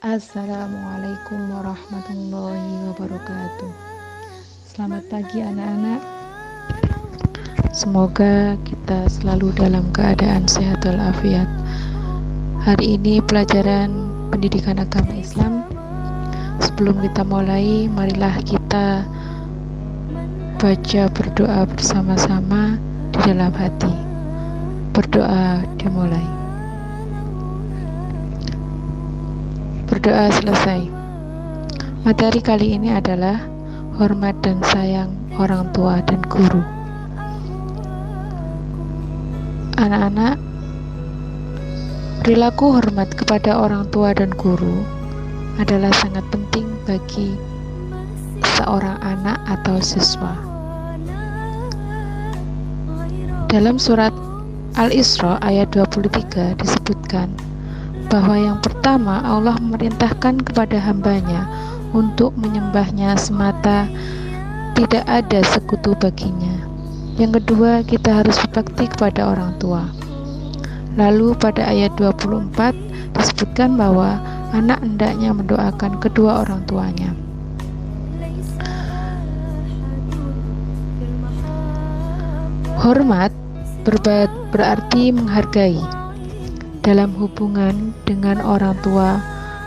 Assalamualaikum warahmatullahi wabarakatuh. Selamat pagi anak-anak. Semoga kita selalu dalam keadaan sehat walafiat. Hari ini pelajaran pendidikan agama Islam. Sebelum kita mulai, marilah kita baca berdoa bersama-sama di dalam hati. Berdoa dimulai. Berdoa selesai. Materi kali ini adalah hormat dan sayang orang tua dan guru. Anak-anak, perilaku hormat kepada orang tua dan guru adalah sangat penting bagi seorang anak atau siswa. Dalam surat Al-Isra ayat 23 disebutkan bahwa yang pertama Allah memerintahkan kepada hambanya untuk menyembahnya semata, tidak ada sekutu baginya. Yang kedua, kita harus berbakti kepada orang tua. Lalu pada ayat 24 disebutkan bahwa anak hendaknya mendoakan kedua orang tuanya. Hormat berarti menghargai. Dalam hubungan dengan orang tua,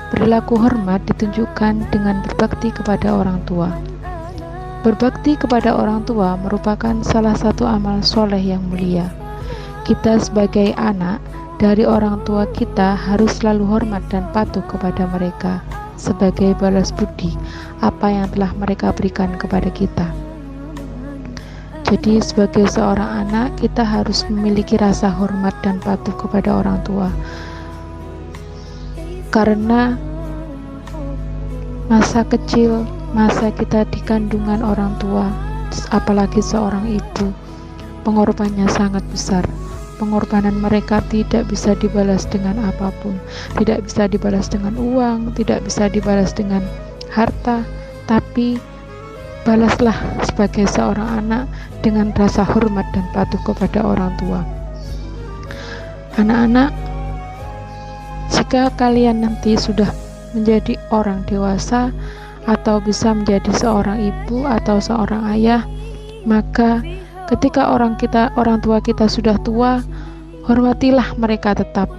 perilaku hormat ditunjukkan dengan berbakti kepada orang tua. Berbakti kepada orang tua merupakan salah satu amal soleh yang mulia. Kita sebagai anak dari orang tua kita harus selalu hormat dan patuh kepada mereka sebagai balas budi apa yang telah mereka berikan kepada kita. Jadi sebagai seorang anak, kita harus memiliki rasa hormat dan patuh kepada orang tua. Karena masa kecil, masa kita di kandungan orang tua, apalagi seorang ibu, pengorbanannya sangat besar. Pengorbanan mereka tidak bisa dibalas dengan apapun. Tidak bisa dibalas dengan uang, tidak bisa dibalas dengan harta, tapi balaslah sebagai seorang anak dengan rasa hormat dan patuh kepada orang tua. Anak-anak, jika kalian nanti sudah menjadi orang dewasa atau bisa menjadi seorang ibu atau seorang ayah, maka ketika orang tua kita sudah tua, hormatilah mereka tetap.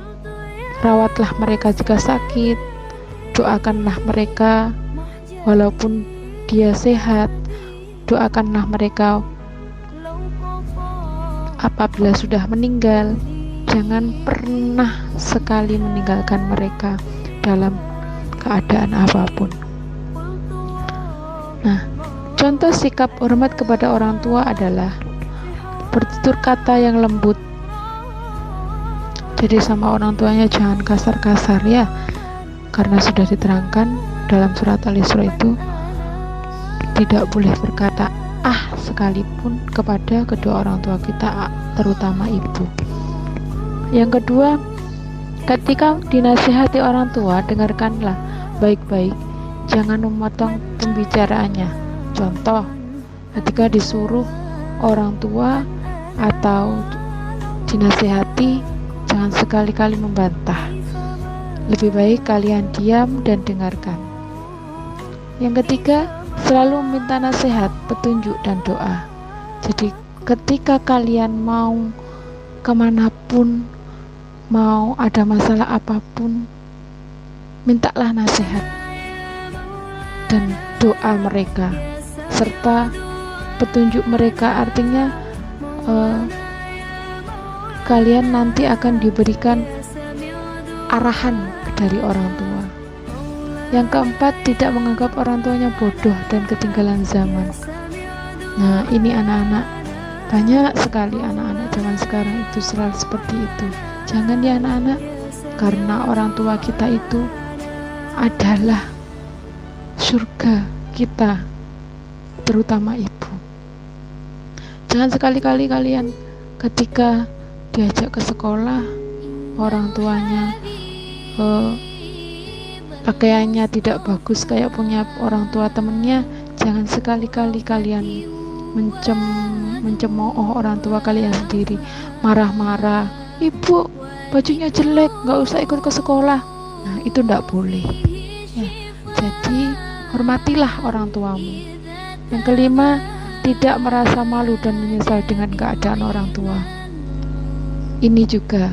Rawatlah mereka jika sakit, doakanlah mereka walaupun dia sehat, doakanlah mereka apabila sudah meninggal. Jangan pernah sekali meninggalkan mereka dalam keadaan apapun. Nah, contoh sikap hormat kepada orang tua adalah bertutur kata yang lembut. Jadi sama orang tuanya jangan kasar-kasar ya, karena sudah diterangkan dalam surat Al-Isra itu tidak boleh berkata sekalipun kepada kedua orang tua kita, terutama ibu. Yang kedua, ketika dinasihati orang tua, dengarkanlah baik-baik, jangan memotong pembicaraannya. Contoh, ketika disuruh orang tua atau dinasihati, jangan sekali-kali membantah. Lebih baik kalian diam dan dengarkan. Yang ketiga, selalu meminta nasihat, petunjuk, dan doa. Jadi ketika kalian mau kemanapun, mau ada masalah apapun, mintalah nasihat dan doa mereka serta petunjuk mereka. Artinya kalian nanti akan diberikan arahan dari orang tua. Yang keempat, tidak menganggap orang tuanya bodoh dan ketinggalan zaman. Nah, ini anak-anak, banyak sekali anak-anak zaman sekarang itu selalu seperti itu. Jangan ya anak-anak, karena orang tua kita itu adalah surga kita, terutama ibu. Jangan sekali-kali kalian ketika diajak ke sekolah, orang tuanya pakaiannya tidak bagus kayak punya orang tua temennya, jangan sekali-kali kalian mencemooh orang tua kalian sendiri, marah-marah, ibu bajunya jelek, nggak usah ikut ke sekolah. Nah, itu nggak boleh. Jadi hormatilah orang tuamu. Yang kelima, tidak merasa malu dan menyesal dengan keadaan orang tua. Ini juga,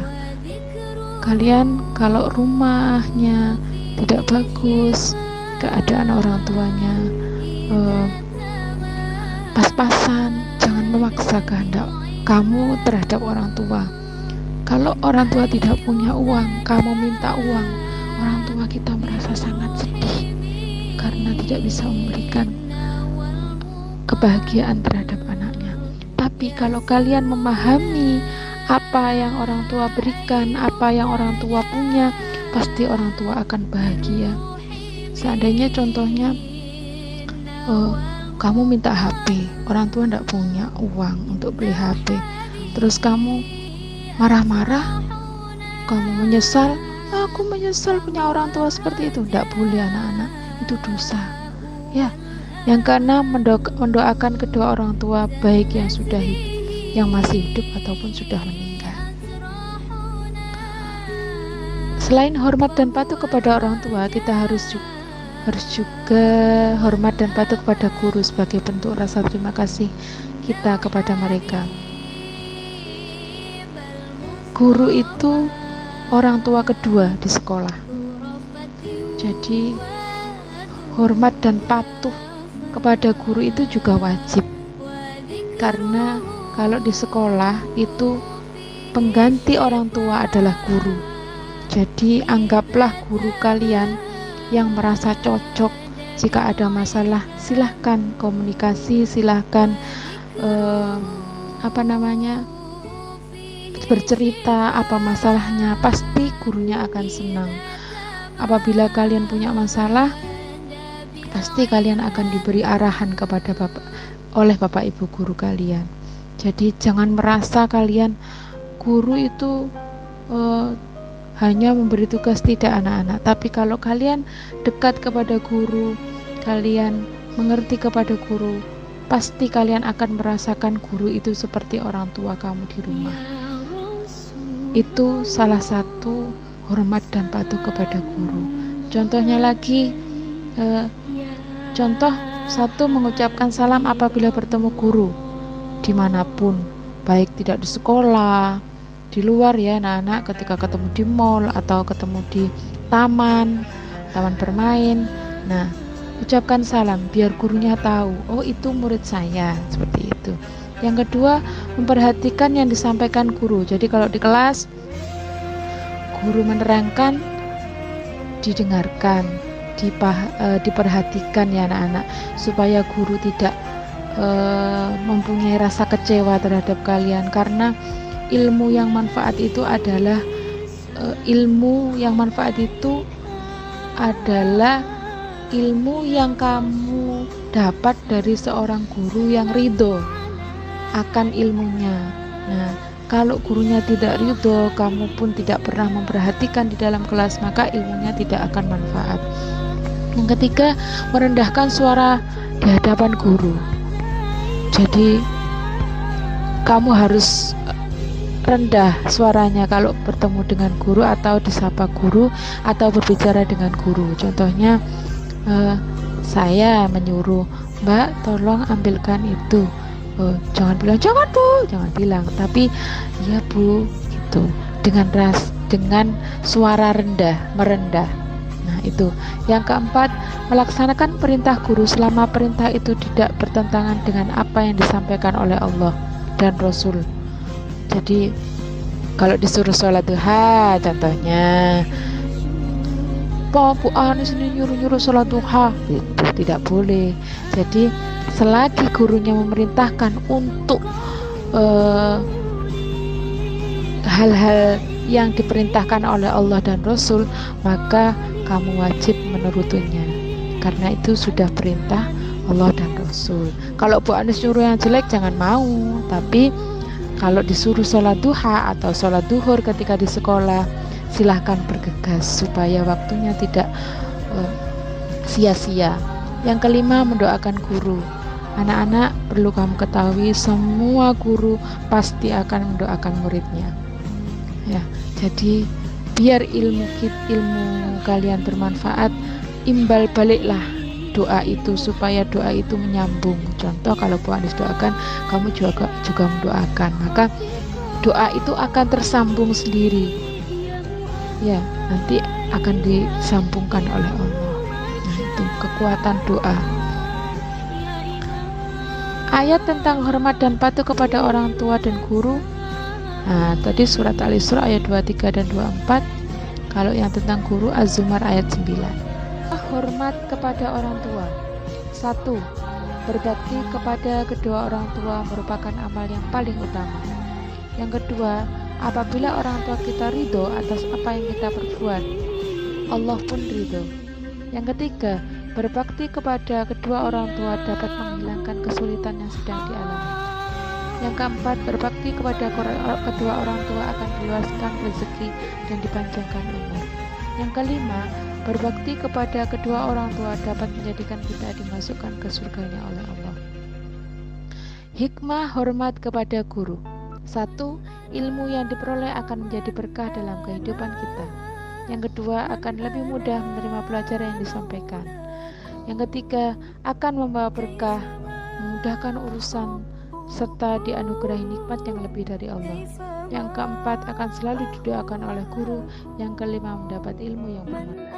kalian kalau rumahnya tidak bagus, keadaan orang tuanya pas-pasan, jangan memaksa kehendak kamu terhadap orang tua. Kalau orang tua tidak punya uang, kamu minta uang, orang tua kita merasa sangat sedih karena tidak bisa memberikan kebahagiaan terhadap anaknya. Tapi kalau kalian memahami apa yang orang tua berikan, apa yang orang tua punya, pasti orang tua akan bahagia. Seandainya contohnya kamu minta HP, orang tua tidak punya uang untuk beli HP, terus kamu marah-marah, kamu menyesal, aku menyesal punya orang tua seperti itu. Tidak boleh anak-anak, itu dosa ya. Yang keenam, mendoakan kedua orang tua, baik yang sudah hidup, yang masih hidup ataupun sudah meninggal. Selain hormat dan patuh kepada orang tua, kita harus juga hormat dan patuh kepada guru sebagai bentuk rasa terima kasih kita kepada mereka. Guru itu orang tua kedua di sekolah. Jadi hormat dan patuh kepada guru itu juga wajib, karena kalau di sekolah itu pengganti orang tua adalah guru. Jadi anggaplah guru kalian yang merasa cocok. Jika ada masalah, silahkan komunikasi, silahkan bercerita apa masalahnya, pasti gurunya akan senang. Apabila kalian punya masalah, pasti kalian akan diberi arahan oleh bapak ibu guru kalian. Jadi jangan merasa kalian guru itu hanya memberi tugas tidak anak-anak. Tapi kalau kalian dekat kepada guru, kalian mengerti kepada guru, pasti kalian akan merasakan guru itu seperti orang tua kamu di rumah. Itu salah satu hormat dan patuh kepada guru. Contohnya lagi, contoh satu, mengucapkan salam apabila bertemu guru dimanapun, baik tidak di sekolah, di luar ya anak-anak, ketika ketemu di mall atau ketemu di taman bermain. Nah, ucapkan salam biar gurunya tahu, oh itu murid saya, seperti itu. Yang kedua, memperhatikan yang disampaikan guru. Jadi kalau di kelas guru menerangkan, didengarkan, diperhatikan ya anak-anak, supaya guru tidak mempunyai rasa kecewa terhadap kalian. Karena ilmu yang manfaat itu adalah ilmu yang kamu dapat dari seorang guru yang ridho akan ilmunya. Nah, kalau gurunya tidak ridho, kamu pun tidak pernah memperhatikan di dalam kelas, maka ilmunya tidak akan manfaat. Yang ketiga, merendahkan suara di hadapan guru. Jadi kamu harus rendah suaranya kalau bertemu dengan guru atau disapa guru atau berbicara dengan guru. Contohnya saya menyuruh, Mbak tolong ambilkan itu, jangan bilang jangan Bu, jangan bilang, tapi ya Bu, gitu, dengan suara rendah, merendah. Nah itu. Yang keempat, melaksanakan perintah guru selama perintah itu tidak bertentangan dengan apa yang disampaikan oleh Allah dan Rasul. Jadi kalau disuruh sholat duha, contohnya Bu Anis ini nyuruh sholat duha, itu tidak boleh. Jadi selagi gurunya memerintahkan untuk hal-hal yang diperintahkan oleh Allah dan Rasul, maka kamu wajib menurutinya, karena itu sudah perintah Allah dan Rasul. Kalau Bu Anis nyuruh yang jelek, jangan mau. Tapi kalau disuruh sholat duha atau sholat duhur ketika di sekolah, silahkan bergegas supaya waktunya tidak sia-sia. Yang kelima, mendoakan guru. Anak-anak, perlu kamu ketahui, semua guru pasti akan mendoakan muridnya. Ya, jadi biar ilmu kalian bermanfaat, imbal baliklah doa itu supaya doa itu menyambung. Contoh kalau Bu Anis doakan, kamu juga mendoakan, maka doa itu akan tersambung sendiri. Ya, nanti akan disambungkan oleh Allah. Nah, itu kekuatan doa. Ayat tentang hormat dan patuh kepada orang tua dan guru. Nah, tadi surat Al-Isra ayat 23 dan 24. Kalau yang tentang guru Az-Zumar ayat 9. Hormat kepada orang tua. 1. Berbakti kepada kedua orang tua merupakan amal yang paling utama. Yang kedua, apabila orang tua kita ridho atas apa yang kita perbuat, Allah pun ridho. Yang ketiga, berbakti kepada kedua orang tua dapat menghilangkan kesulitan yang sedang dialami. Yang keempat, berbakti kepada kedua orang tua akan diluaskan rezeki dan dipanjangkan umur. Yang kelima, berbakti kepada kedua orang tua dapat menjadikan kita dimasukkan ke surganya oleh Allah. Hikmah hormat kepada guru. 1. Ilmu yang diperoleh akan menjadi berkah dalam kehidupan kita. Yang kedua, akan lebih mudah menerima pelajaran yang disampaikan. Yang ketiga, akan membawa berkah, memudahkan urusan, serta dianugerahi nikmat yang lebih dari Allah. Yang keempat, akan selalu didoakan oleh guru. Yang kelima, mendapat ilmu yang bermanfaat.